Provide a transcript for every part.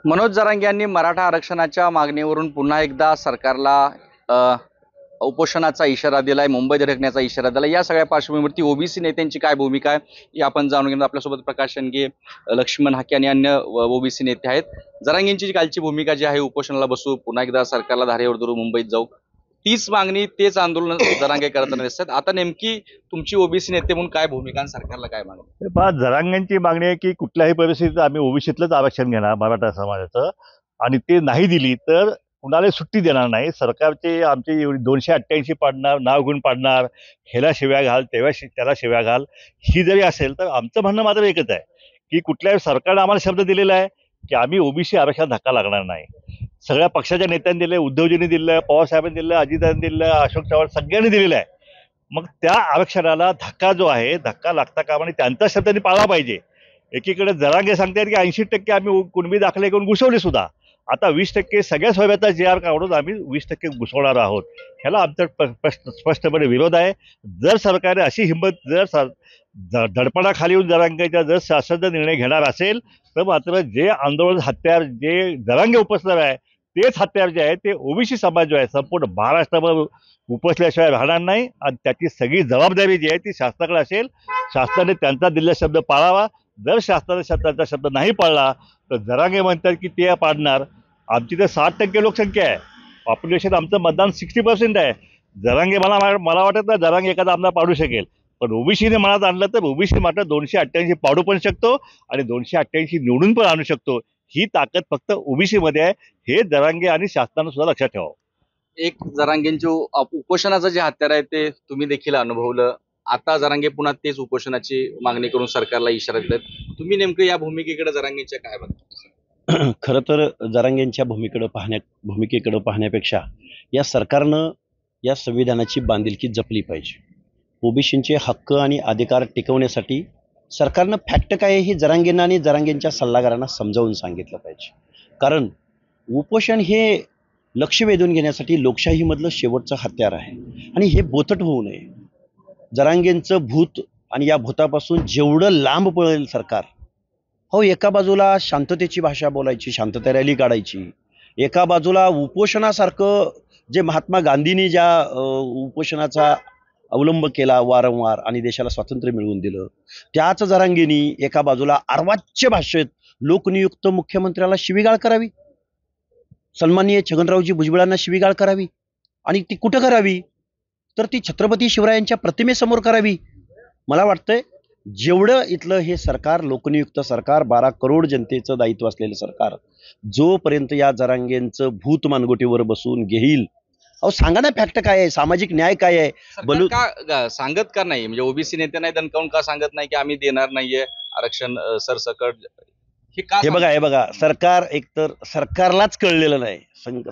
मनोज जरांगे यांनी मराठा आरक्षणाच्या मागणीवरून पुन्हा एकदा सरकारला उपोषणाचा इशारा दिलाय, मुंबईत धडकण्याचा इशारा दिलाय। या सगळ्या पार्श्वभूमीवरती ओबीसी नेत्यांची काय भूमिका आहे ही आपण जाणून घेणार। आपल्यासोबत प्रकाश शेंडगे, लक्ष्मण हाके आणि अन्य ओबीसी नेते आहेत। जरांगेंची कालची भूमिका जी आहे, उपोषणाला बसू, पुन्हा एकदा सरकारला धारेवर धरू, मुंबईत जाऊ, तीच मागणी, तेच आंदोलन जरांगे करताना दिसतात। आता नेमकी तुमची ओबीसी नेते म्हणून काय भूमिका आणि सरकारला काय मागणी? पहा, जरांगेंची मागणी आहे की कुठल्याही परिस्थितीत आम्ही ओबीसीतलंच आरक्षण घेणार मराठा समाजाचं, आणि ते नाही दिली तर कुणाला सुट्टी देणार नाही। सरकारचे आमचे 288 पाडणार, नाव घेऊन पाडणार, ह्याला शिव्या घाल, त्याला शिव्या घाल, ही जरी असेल तर आमचं म्हणणं मात्र एकच आहे की कुठल्याही सरकारने आम्हाला शब्द दिलेला आहे की आम्ही ओबीसी आरक्षणात धक्का लागणार नाही। सगळ्या पक्षाच्या नेत्यांनी दिले, उद्धवजींनी दिलं, पवारसाहेबांनी दिलं, अजितदादांनी दिलं, अशोक चव्हाण सगळ्यांनी दिलेलं आहे। मग त्या आरक्षणाला धक्का जो आहे, धक्का लागता कामा नये, त्यांचा शब्द त्यांनी पाळला पाहिजे। एकीकडे जरांगे सांगतात की 80% आम्ही कुणबी दाखले करून घुसवले सुद्धा, आता 20% सगळ्या सोयऱ्याचा JR काढून आम्ही 20% घुसवणार आहोत। ह्याला आमचा स्पष्टपणे विरोध आहे। जर सरकारने अशी हिंमत, जर दडपणाखाली येऊन जरांगेच्या जर शासनाचा निर्णय घेणार असेल तर मात्र जे आंदोलन हत्यार जे जरांगे उपसणार आहे, तेच हत्यार जे आहे ते ओबीसी समाज जो आहे संपूर्ण महाराष्ट्रावर उपसल्याशिवाय राहणार नाही, आणि त्याची सगळी जबाबदारी जी आहे ती शासनाकडे असेल। शासनाने त्यांचा दिलेला शब्द पाळावा। जर शासनाने त्यांचा शब्द नाही पाळला तर जरांगे म्हणतात की ते पाडणार। आमची तर 60% लोकसंख्या आहे, पॉप्युलेशन आमचं मतदान 60% आहे। जरांगे मला वाटत नाही जरांगे एखादा आमदार पाडू शकेल, पण ओबीसीने मनात आणलं तर ओबीसी मात्र 288 पाडू पण शकतो आणि 288 निवडून पण आणू शकतो। ही ताकद फक्त ओबीसी मध्ये आहे, हे जरांगे आणि शासनानं सुद्धा लक्षात ठेवावं। एक जरांगेंचे उपोषणाचं जे हत्यार आहे ते तुम्ही देखील अनुभवलं। आता जरांगे पुन्हा तेच उपोषणाची मागणी करून सरकारला इशारा दिलेत। तुम्ही नेमकं या भूमिकेकडे जरांगेंच्या काय बघता? खरं तर जरांगेंच्या भूमिकेकडे पाहण्यापेक्षा या सरकारनं या संविधानाची बांधिलकी जपली पाहिजे। ओबीसींचे हक्क आणि अधिकार टिकवण्यासाठी सरकारनं फॅक्ट काय आहे हे जरांगेंना आणि जरांगेंच्या सल्लागारांना समजावून सांगितलं पाहिजे। कारण उपोषण हे लक्ष वेधून घेण्यासाठी लोकशाहीमधलं शेवटचं हत्यार आहे, आणि हे बोथट होऊ नये। जरांगेंचं भूत आणि या भूतापासून जेवढं लांब पळेल सरकार, हो, एका बाजूला शांततेची भाषा बोलायची, शांतता रॅली काढायची, एका बाजूला उपोषणासारखं जे महात्मा गांधींनी ज्या उपोषणाचा अवलंब केला वारंवार आणि देशाला स्वातंत्र्य मिळवून दिलं, त्याच जरांगेंनी एका बाजूला अर्वाच्य भाषेत लोकनियुक्त मुख्यमंत्र्याला शिवीगाळ करावी, सन्माननीय छगनरावजी भुजबळांना शिवीगाळ करावी, आणि ती कुठं करावी तर ती छत्रपती शिवरायांच्या प्रतिमेसमोर करावी। मला वाटतंय जेवढं इथलं हे सरकार, लोकनियुक्त सरकार, 12 करोड जनतेचं दायित्व असलेलं सरकार, जोपर्यंत या जरांगेंचं भूत मानगोटीवर बसून घेईल, अहो सांगा ना फॅक्ट काय आहे, सामाजिक न्याय काय आहे, सांगत का नाही? म्हणजे ओबीसी नेते नाही दणकावून का सांगत नाही की आम्ही देणार नाहीये आरक्षण सरसकट? हे बघा, सरकार एकतर सरकारलाच कळलेलं नाही,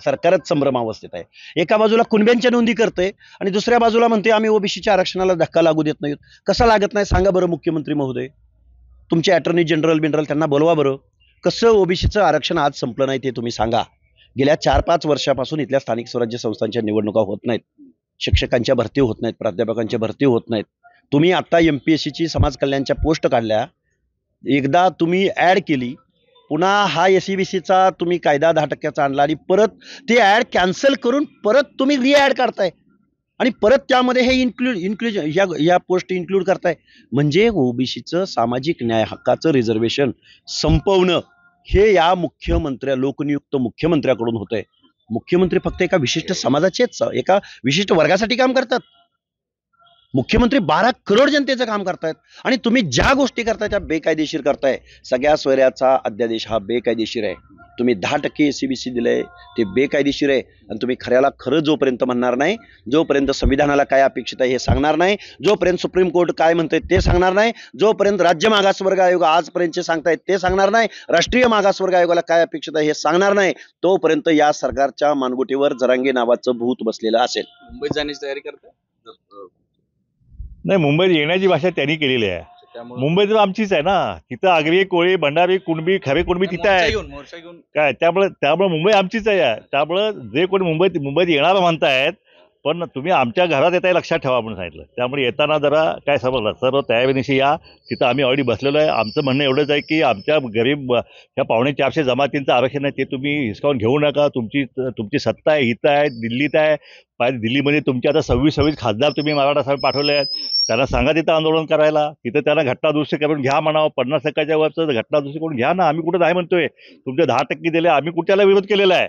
सरकारच संभ्रमावस्थेत आहे। एका बाजूला कुणब्यांच्या नोंदी करते आणि दुसऱ्या बाजूला म्हणते आम्ही ओबीसीच्या आरक्षणाला धक्का लागू देत नाहीत। कसा लागत नाही सांगा बरं मुख्यमंत्री महोदय, तुमचे अटर्नी जनरल त्यांना बोलवा बरं। कसं ओबीसीचं आरक्षण आज संपलं नाही ते तुम्ही सांगा। गेल्या 4-5 वर्षापासून इथल्या स्थानिक स्वराज्य संस्थांच्या निवडणुका होत नाहीत, शिक्षकांच्या भरती होत नाहीत, प्राध्यापकांच्या भरती होत नाहीत। तुम्ही आता MPSCची समाज कल्याणच्या पोस्ट काढल्या, एकदा तुम्ही ऍड केली, पुन्हा हा SEBCचा तुम्ही कायदा 10% आणला आणि परत ते ऍड कॅन्सल करून परत तुम्ही री-ऍड करताय आणि परत त्यामध्ये हे इन्क्लूजन या पोस्ट इन्क्लूड करताय। म्हणजे ओबीसीचं सामाजिक न्याय हक्काचं रिझर्वेशन संपवणं हे या लोकनियुक्त मुख्यमंत्र्याकडून होतंय। मुख्यमंत्री फक्त एका विशिष्ट समाजाचेच, एका विशिष्ट वर्गासाठी काम करतात। मुख्यमंत्री 12 करोड जनतेचं काम करतायत, आणि तुम्ही ज्या गोष्टी करताय त्या बेकायदेशीर करताय। सगळ्या सोयऱ्याचा अध्यादेश हा बेकायदेशीर आहे। तुम्ही 10% SEBC दिलंय ते बेकायदेशीर आहे, आणि तुम्ही खऱ्याला खरं जोपर्यंत म्हणणार नाही, जोपर्यंत संविधानाला काय अपेक्षित आहे हे सांगणार नाही, जोपर्यंत सुप्रीम कोर्ट काय म्हणतंय ते सांगणार नाही, जोपर्यंत राज्य मागासवर्ग आयोग आजपर्यंतचे सांगतायत ते सांगणार नाही, राष्ट्रीय मागासवर्ग आयोगाला काय अपेक्षित आहे हे सांगणार नाही, तोपर्यंत या सरकारच्या मानगुटीवर जरांगे नावाचं भूत बसलेलं असेल। मुंबईत जाण्याची तयारी करताय? नाही, मुंबईत येण्याची भाषा त्यांनी केलेली आहे। मुंबई तर आमचीच आहे ना, तिथं आगरी, कोळी, भंडारी, कुणबी, खरे कुणबी तिथं आहे काय, त्यामुळे मुंबई आमचीच आहे। त्यामुळे जे कोणी मुंबईत येणार म्हणतायत पण तुम्ही आमच्या घरात येता हे लक्षात ठेवा म्हणून सांगितलं. त्यामुळे येताना जरा काय समजलं, सर्व तयारीनिशी या. तिथं आम्ही ऑलरेडी बसलेलो आहे. आमचं म्हणणं एवढंच आहे की आमच्या गरीब ह्या 450 जमातींचं आरक्षण आहे ते तुम्ही हिसकावून घेऊ नका. तुमची सत्ता आहे, हित आहे, दिल्लीत आहे. दिल्लीमध्ये तुमचे आता 26 खासदार तुम्ही मराठा साहेब पाठवले आहेत. त्यांना सांगा तिथं आंदोलन करायला. तिथं त्यांना घटना दुरुस्ती करून घ्या म्हणावं. 50% वरचं घटना दुरुस्ती करून घ्या ना. आम्ही कुठं नाही म्हणतोय. तुमचे 10% दिले, आम्ही कुठल्याला विरोध केलेला आहे.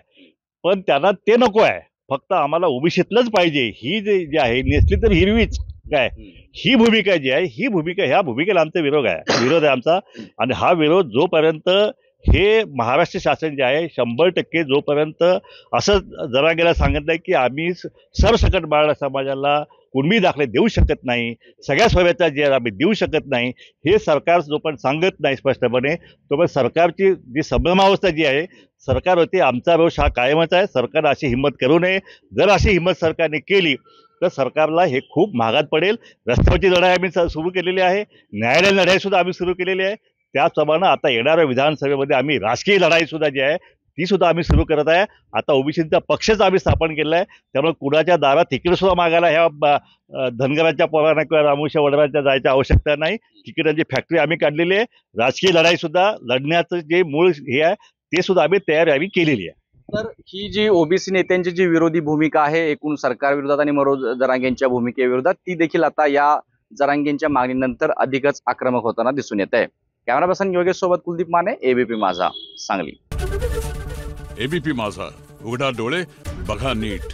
पण त्यांना ते नको आहे. फक्त आम्हाला ओबीसीतलंच पाहिजे. ही जी आहे नेसली तर हिरवीच काय, ही भूमिका जी आहे, ही भूमिका, ह्या भूमिकेला आमचा विरोध आहे आमचा. आणि हा विरोध जोपर्यंत हे महाराष्ट्र शासन जे आहे 100% जोपर्यंत असं जरांगेला सांगत नाही की आम्ही सरसकट मराठा समाजाला कुणबी दाखले देऊ शकत नाही, सगळ्या सोयीचा जे आम्ही देऊ शकत नाही, हे सरकार जोपर्यंत सांगत नाही स्पष्टपणे, तोपर्यंत सरकारची जी संभ्रमावस्था जी आहे सरकारवरती आमचा रोष हा कायमच आहे. सरकारनं अशी हिंमत करू नये. जर अशी हिंमत सरकारने केली तर सरकारला हे खूप महागात पडेल. रस्त्यावरची लढाई आम्ही सुरू केलेली आहे. न्यायालयीन लढाई सुद्धा आम्ही सुरू केलेली आहे. त्याचप्रमाणे आता येणाऱ्या विधानसभेमध्ये आम्ही राजकीय लढाई सुद्धा जी आहे ती सुद्धा आम्ही सुरू करत आहे. आता ओबीसीचा पक्षच आम्ही स्थापन केला आहे. त्यामुळे कुणाच्या दारात तिकीट सुद्धा मागायला ह्या धनगरांच्या पोरांना किंवा रामोशा वडरांच्या जायची आवश्यकता नाही. तिकिटांची फॅक्टरी आम्ही काढलेली आहे. राजकीय लढाई सुद्धा लढण्याचं जे मूळ हे आहे ते सुद्धा आम्ही तयारी केलेली आहे. तर ही जी ओबीसी नेत्यांची जी विरोधी भूमिका आहे एकूण सरकारविरोधात आणि मनोज जरांगेंच्या भूमिकेविरोधात, ती देखील आता या जरांगेंच्या मागणीनंतर अधिकच आक्रमक होताना दिसून येत आहे. कॅमेरा पर्सन योगेश सोबत कुलदीप माने, एबीपी माझा, सांगली. एबीपी माझा, उघडा डोळे बघा नीट.